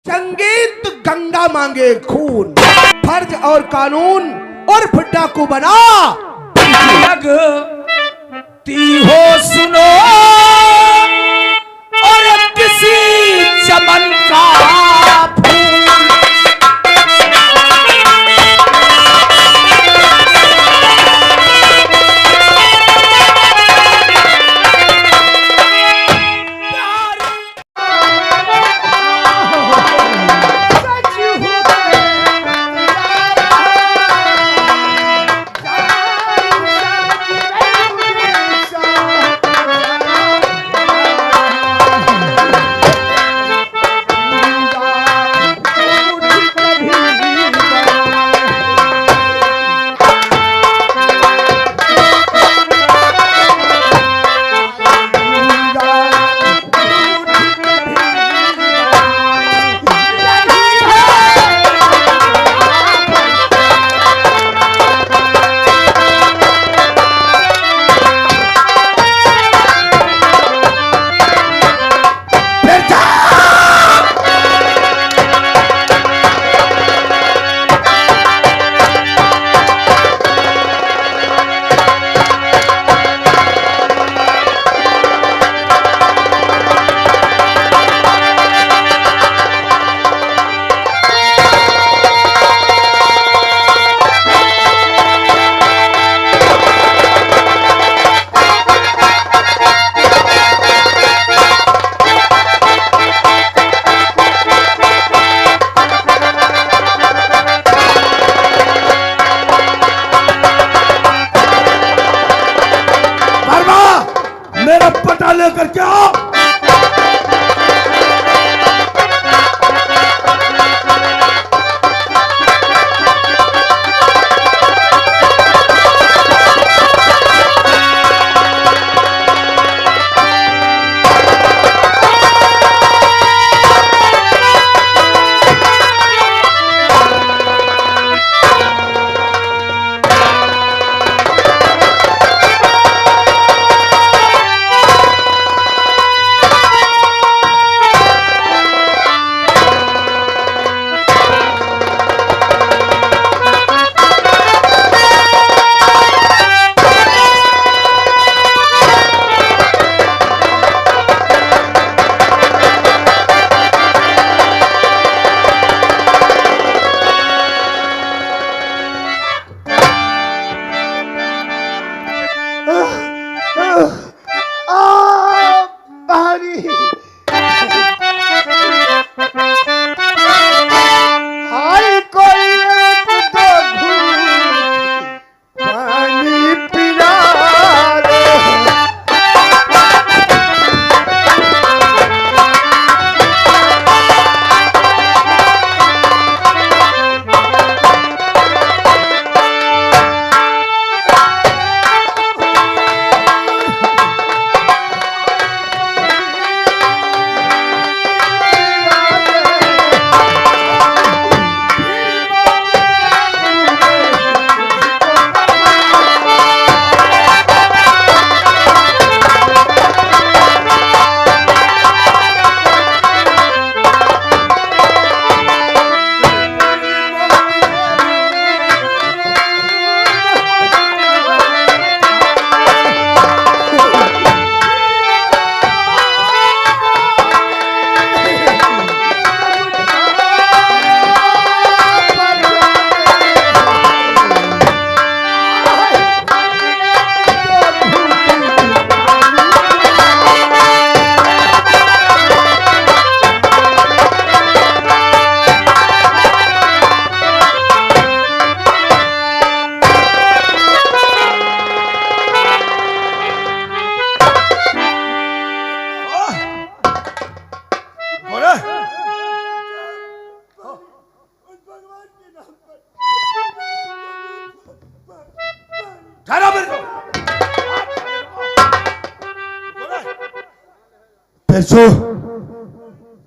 संगीत गंगा मांगे खून, फर्ज और कानून और डाकू बना लगती हो सुनो और किसी चमन का फूल। लेकर के आओ।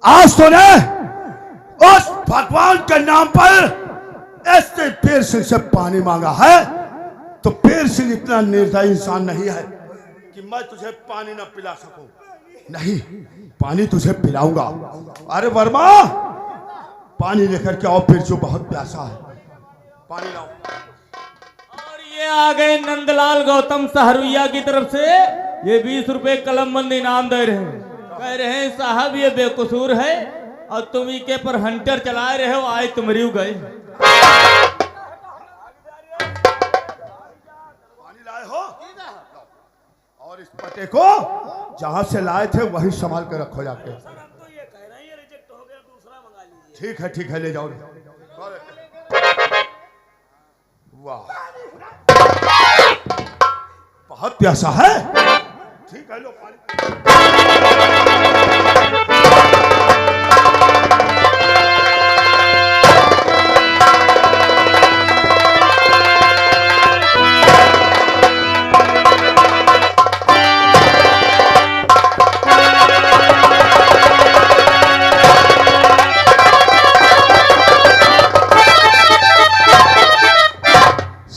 आज तो ने उस भगवान के नाम पर ऐसे पेड़ सिंह से पानी मांगा है, तो पेड़ सिंह इतना निर्दयी इंसान नहीं है कि मैं तुझे पानी न पिला सकूं। नहीं, पानी तुझे पिलाऊंगा। अरे वर्मा, पानी लेकर के आओ, फिर जो बहुत प्यासा है, पानी लाओ। और ये आ गए नंदलाल गौतम सहरुइया की तरफ से, ये 20 रुपए कलमबंद इनाम दे रहे हैं। कह रहे हैं साहब ये बेकसूर है और तुम ही के पर हंटर चला रहे हो, आए तुम रिव गए। पानी लाए हो और इस पटे को जहां से लाए थे वही संभाल के रखो जाके। ठीक है ले जाओ। वाह बहुत प्यासा है। ठीक है लो पानी।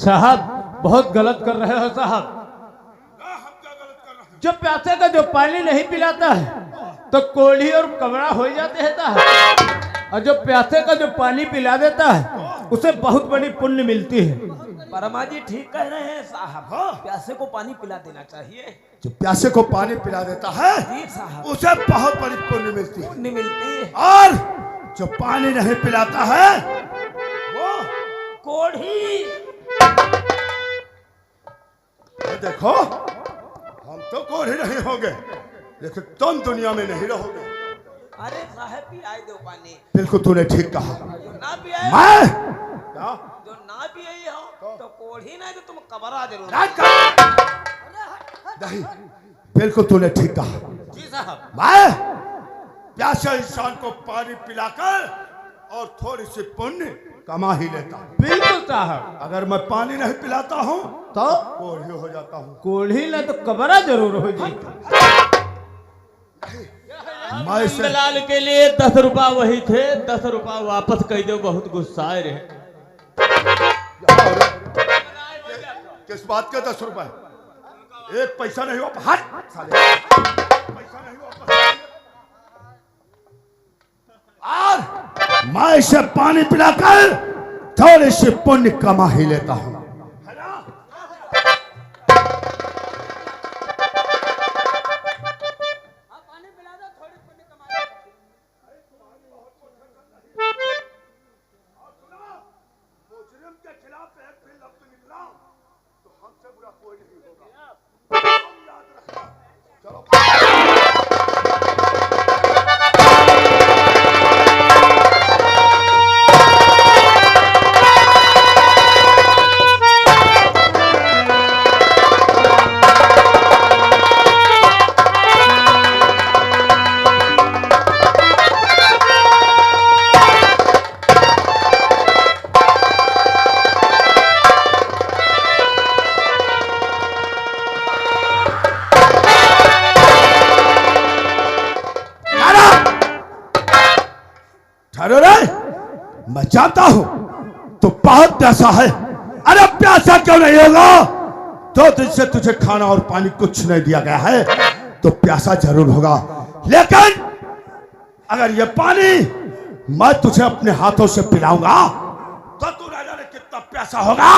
साहब बहुत गलत कर रहे हो साहब। जो प्यासे का जो पानी नहीं पिलाता है तो कोढ़ी और कमरा हो जाते हैं साहब, और जो प्यासे का जो पानी पिला देता है उसे बहुत बड़ी पुण्य मिलती है। परमा जी ठीक कह रहे हैं साहब, प्यासे को पानी पिला देना चाहिए। जो प्यासे को पानी पिला देता है जी साहब, उसे बहुत बड़ी पुण्य मिलती है। पुण्य मिलती है। और जो पानी नहीं पिलाता है वो कोढ़ी। ये देखो हम तो कोढ़ी नहीं होंगे, लेकिन तुम दुनिया में नहीं रहोगे। अरे साहब पियाई दो पानी। बिल्कुल तूने ठीक कहा। ना पियाए मैं क्या? जो ना पियाई हो तो कोढ़ी नहीं तो तुम कबरा जरूर। नहीं बिल्कुल तूने ठीक कहा। जी साहब, मैं प्यासे इंसान को पानी पिलाकर और थोड़ी सी पुण्य कमा ही लेता हूँ। बिल्कुल साहब, अगर मैं पानी नहीं पिलाता हूँ तो कोढ़ी हो जाता हूँ। कोढ़ी न तो कबरा जरूर हो जी। मैं इसे नंदलाल के लिए 10 रुपया वही थे, 10 रुपया वापस कर दो, बहुत गुस्साए रहे। किस बात के 10 रुपए? एक पैसा नहीं वापस। हट साले, पैसा नहीं वापस। और मैं इसे पानी पिलाकर थोड़ी सी पुण्य कमा ही लेता हूँ। मैं जानता हूं तो बहुत प्यासा है। अरे प्यासा क्यों नहीं होगा? 2 दिन से तुझे खाना और पानी कुछ नहीं दिया गया है तो प्यासा जरूर होगा। लेकिन अगर ये पानी मैं तुझे अपने हाथों से पिलाऊंगा तो तू न जाने कितना प्यासा होगा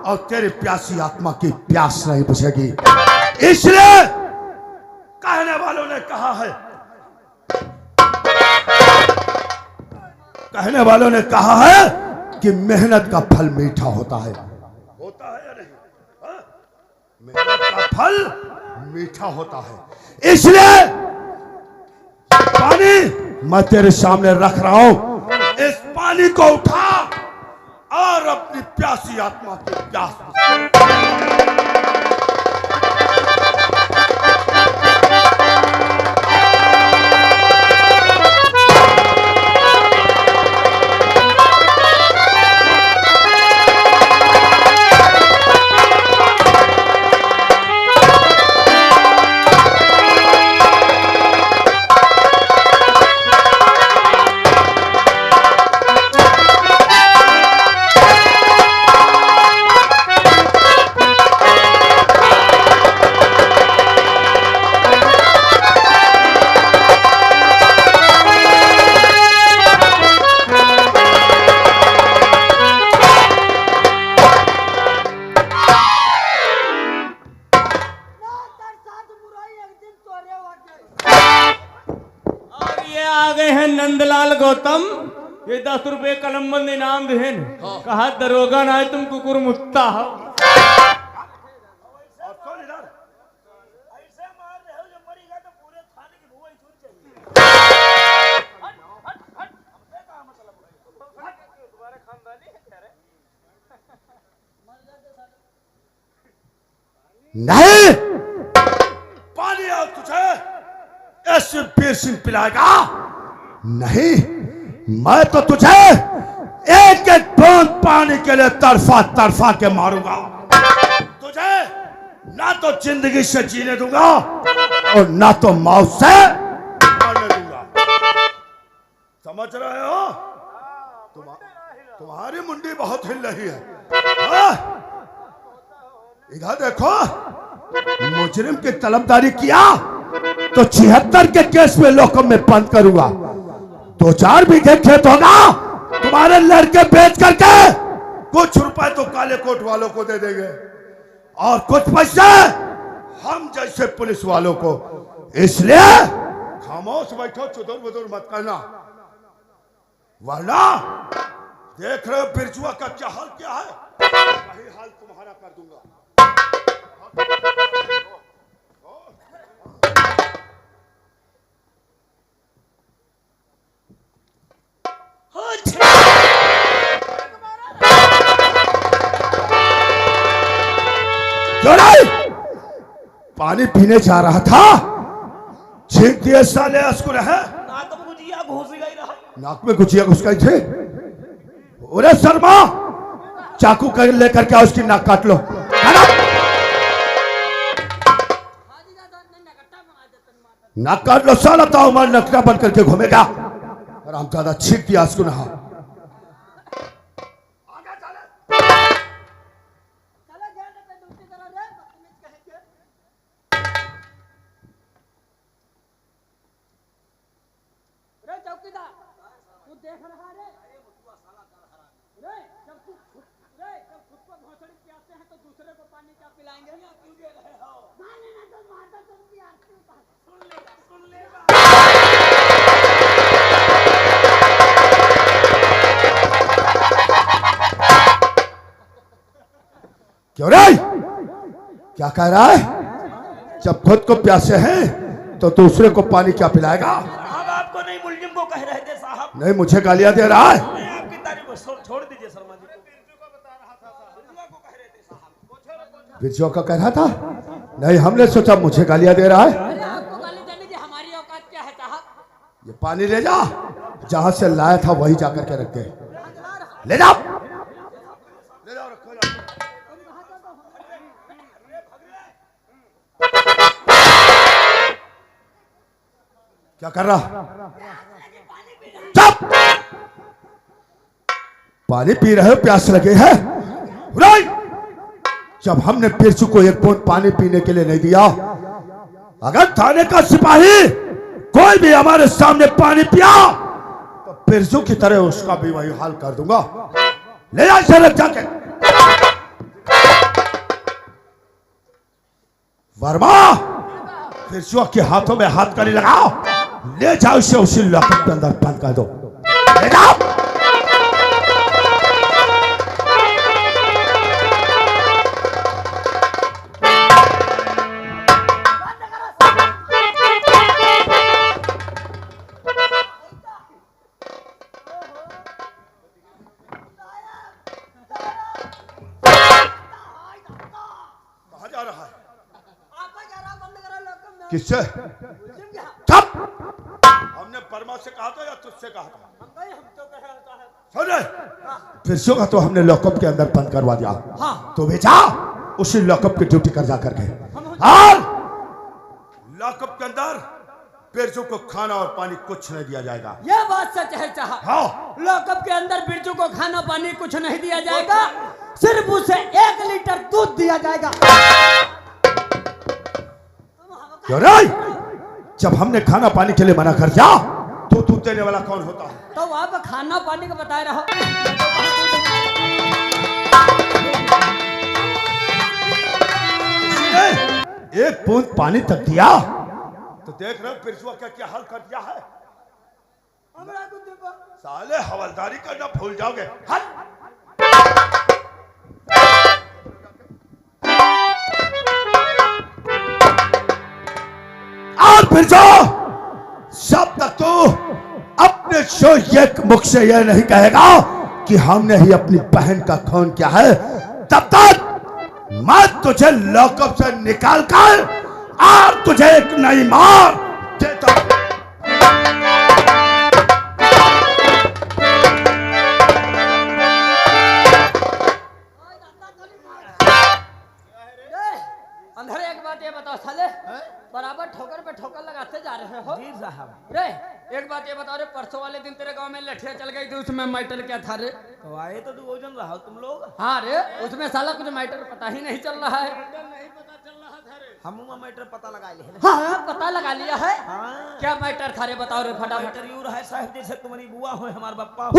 और तेरी प्यासी आत्मा की प्यास नहीं बुझेगी। इसलिए कहने वालों ने कहा है, कहने वालों ने कहा है कि मेहनत का फल मीठा होता है। होता है या नहीं? हाँ? मेहनत का फल मीठा होता है। इसलिए पानी मैं तेरे सामने रख रहा हूं। इस पानी को उठा और अपनी प्यासी आत्मा की प्यास बुझा। नंदलाल गौतम ये 10 रुपए कलमबंद इनाम देन। कहा दरोगा ना है तुम कुकुर मुत्ता हो। ऐसे मार रहे हो जो मरेगा तो पूरे थाने की धुआं ही छूट जाएगी। हट हट हट ये क्या मतलब है? तुम्हारे खानदानी है क्या रे? नहीं, पानी और तुझे ऐसे पीर सिंह पिलाएगा नहीं। मैं तो तुझे एक एक बूंद पानी के लिए तरफा तरफा के मारूंगा। तुझे ना तो जिंदगी से जीने दूंगा और ना तो मौत से मरने दूंगा। समझ रहे हो? तुम्हारी मुंडी बहुत हिल रही है। हाँ? इधर देखो, मुजरिम की तलबदारी किया तो 76 के केस में लोकम में बंद करूंगा। 2-4 बीघे खेत होगा तुम्हारे लड़के बेच करके कुछ रुपए तो काले कोट वालों को दे देंगे और कुछ पैसे हम जैसे पुलिस वालों को। इसलिए खामोश बैठो, चुदुर बुदुर मत करना, वरना देख रहे हो बिरजुआ का क्या हाल क्या है, वही हाल तुम्हारा कर दूंगा। क्यों नहीं? पानी पीने जा रहा था, छींक दिए साले अस्कुर है। नाक में गुजिया घुस गई रहा। नाक में गुजिया घुस गई थे। अरे शर्मा, चाकू कर लेकर के उसकी नाक काट लो। नाक काट लो साला, तो उमर नकटा बन करके घूमेगा। आराम ज्यादा छींक दिया उसको नहा। क्यों रे? क्या कह रहा है? जब खुद को प्यासे हैं तो दूसरे को पानी क्या पिलाएगा? साहब आपको नहीं, मुलजिम को कह रहे थे साहब। नहीं, मुझे गालियां दे रहा है। आपकी तारीफ को छोड़ दीजिए शर्मा जी को। को कह रहे थे साहब। बिरजुआ का कह रहा था? नहीं, हमने सोचा मुझे गालियां दे रहा है। आपको गाली देने की हमारी औकात क्या है साहब? ये पानी ले जा, जहां से लाया था वही जाकर के रख दे। ले जाओ, ले जाओ, रखो जाओ। क्या कर रहा? चुप! पानी पी रहे हो, प्यास लगे है? जब हमने बिरजू को एक बूंद पानी पीने के लिए नहीं दिया, अगर थाने का सिपाही कोई भी हमारे सामने पानी पिया तो बिरजू की तरह उसका भी वही हाल कर दूंगा। ले जा इसे, रख जाके। वर्मा, बिरजू के हाथों में हाथ कड़ी लगाओ, ले जाओ इसे, उसी लॉकअप के अंदर बंद कर दो। ले जाओ। कहाँ जा रहा है? किससे? हमने परमा से कहा था या तुझसे कहा था? सुन, फिर का तो हमने लॉकअप के अंदर बंद करवा दिया। हाँ। तो भेजा उसी लॉकअप की ड्यूटी कर जा करके। और लॉकअप के अंदर बिरजू को खाना और पानी कुछ नहीं दिया जाएगा। यह बात सच है साहब। हाँ। लॉकअप के अंदर बिरजू को खाना पानी कुछ नहीं दिया जाएगा, सिर्फ उसे 1 लीटर दूध दिया जाएगा। क्यों रे? जब हमने खाना पानी के लिए मना कर दिया तो दूध देने वाला कौन होता है? तो आप खाना पानी का बताए रहो। एक बूंद पानी तक दिया तो देख रहे हो बिरजुआ क्या क्या हाल कर दिया है। हमरा को देबा साले हवलदारी करना भूल जाओगे। हट। और फिर जो जब तक तू अपने शोयक मुख से यह नहीं कहेगा कि हमने ही अपनी बहन का खून किया है, तब तक मैं तुझे लॉकअप से निकाल कर और तुझे एक नई मार देता हूं। अंधेरे एक बात ये बताओ साले, बराबर ठोकर पे ठोकर लगाते जा रहे हो। जी साहब। रे एक बात ये बताओ रे, परसों वाले दिन तेरे गांव में लठिया चल गई थी, उसमें मैटर क्या था रे? तो आए तो 2 जन रहा तुम लोग। हाँ रे, उसमें साला कुछ मैटर पता ही नहीं चल रहा है। हम मैटर पता लगा लिए। हाँ पता लगा लिया है। हाँ। क्या मैटर था रे, बताओ रे फटाफट। मैटर यूँ रहा है साहब, जैसे तुम्हारी बुआ हो हमारे बप्पा।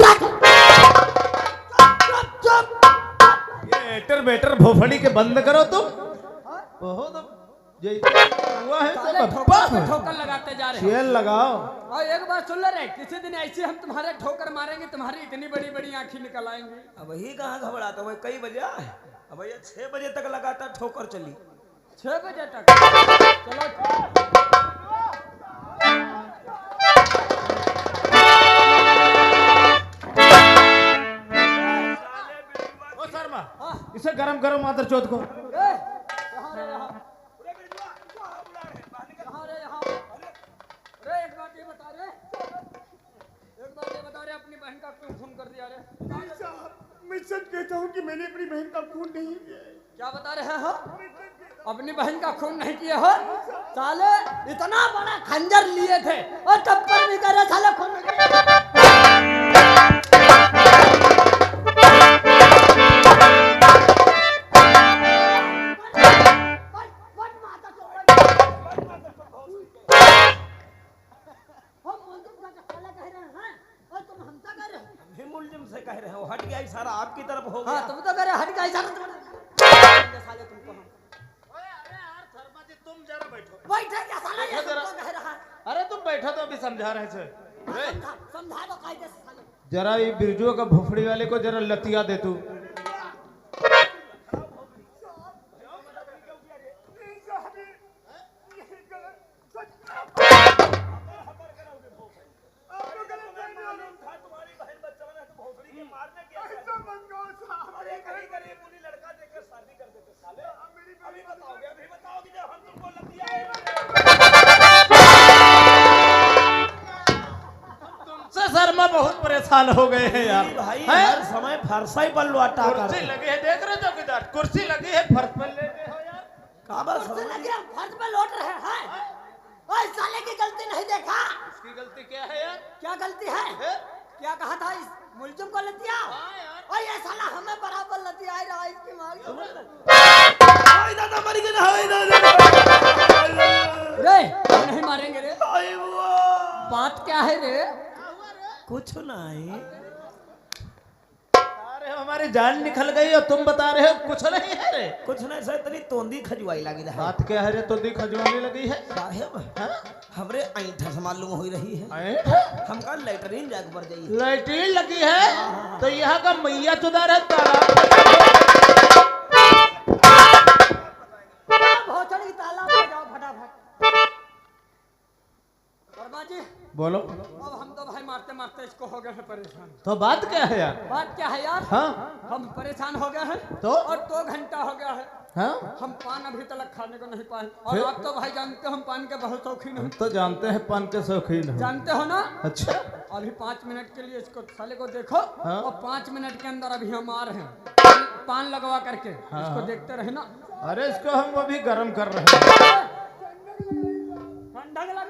ये एटर बेटर भोफड़ी के बंद करो तुम। बहुत ये हुआ है साले तो ठोकर बप्पा पे ठोकर लगाते जा रहे हो। शेल लगाओ। और एक बात सुन ले रे, किसी दिन ऐसे हम तुम्हारे ठोकर मारेंगे, तुम्हारी इतनी बड़ी बड़ी आंखें निकल आएंगी। अब ही कहाँ घबराता हुआ, कई बजे अब भैया 6 बजे तक लगातार ठोकर चली। 6 बजे तक चलो। ओ शर्मा, इसे गरम करो मादर चौथ को। यहाँ रे यहाँ। यहाँ रे यहाँ। रे एक बात ये बता रे, एक बात ये बता रे, अपनी बहन का क्यों खून कर दिया रे? मैं सच कहता हूँ कि मैंने अपनी बहन का खून नहीं किया। क्या बता रहे हो? अपनी बहन का खून नहीं किए हो? साले इतना बड़ा खंजर लिए थे और तब पर भी कह रहे साले खून नहीं किया। मुलजिम से कह रहे हो, हट गया इशारा आपकी तरफ हो गया। हाँ तुम तो कह रहे हट गया इशारा साले तुमको हम। तुम जरा बैठो। बैठे क्या साले, ये तुमको कह रहा है। अरे तुम बैठो तो अभी समझा रहे थे। समझा दो कायदे से साले। जरा ये बिरजुआ का भोफड़ी वाले को जरा लतिया दे तू। शर्मा बहुत परेशान हो गए हैं यार। भाई हैं? हर समय फरसा ही बलवाटा कुर्सी कर। लगी है, देख रहे हो किधर कुर्सी लगी है, फर्श पर लेटे हो यार। का बात कुर्सी समझ लगी है, फर्श पे लौट रहे हैं। ओए साले की गलती नहीं देखा? इसकी गलती क्या है यार? क्या गलती है? हैं? क्या कहा था इस मुलजुम को लतिया? हाँ यार। ओए ये साला हमें बराबर लतिया ही रहा, इसकी मार हाय दादा मर गए, हाय दादा। रे हम नहीं मारेंगे रे। हाय बुआ। बात क्या है रे? कुछ नहीं। अरे हमारी जान निकल गई और तुम बता रहे हो कुछ नहीं है रे। कुछ नहीं सर, तनी तोंदी खजवाई लगी है। बात क्या है रे? तो दी खजवाने लगी है। साहेब हाँ? हमरे ऐठा से मालूम हो रही है। हैं? हमका लेटरिन जाके बढ़ जाइए। लाइटिन लगी है तो यहाँ का मैया चुदा रहता है। भोसड़ी की ताला में जाओ फटाफट। वर्मा जी बोलो। अब हम तो भाई मारते मारते इसको हो गए हैं परेशान। तो बात क्या है यार? बात क्या है यार? हाँ हम परेशान हो गए हैं तो? और 2 घंटा हो गया है, हाँ हम पान अभी तक खाने को नहीं पाए। और फिर? आप तो भाई जानते हो हम पान के बहुत शौकीन हैं। तो जानते हैं पान के शौकीन हो। जानते हो ना? अच्छा अभी 5 मिनट के लिए इसको साले को देखो। हाँ? और 5 मिनट के अंदर अभी हम आ रहे हैं पान लगवा करके। हाँ, इसको हाँ। देखते रहे ना। अरे इसको हम अभी गर्म कर रहे हैं। ठंडक लग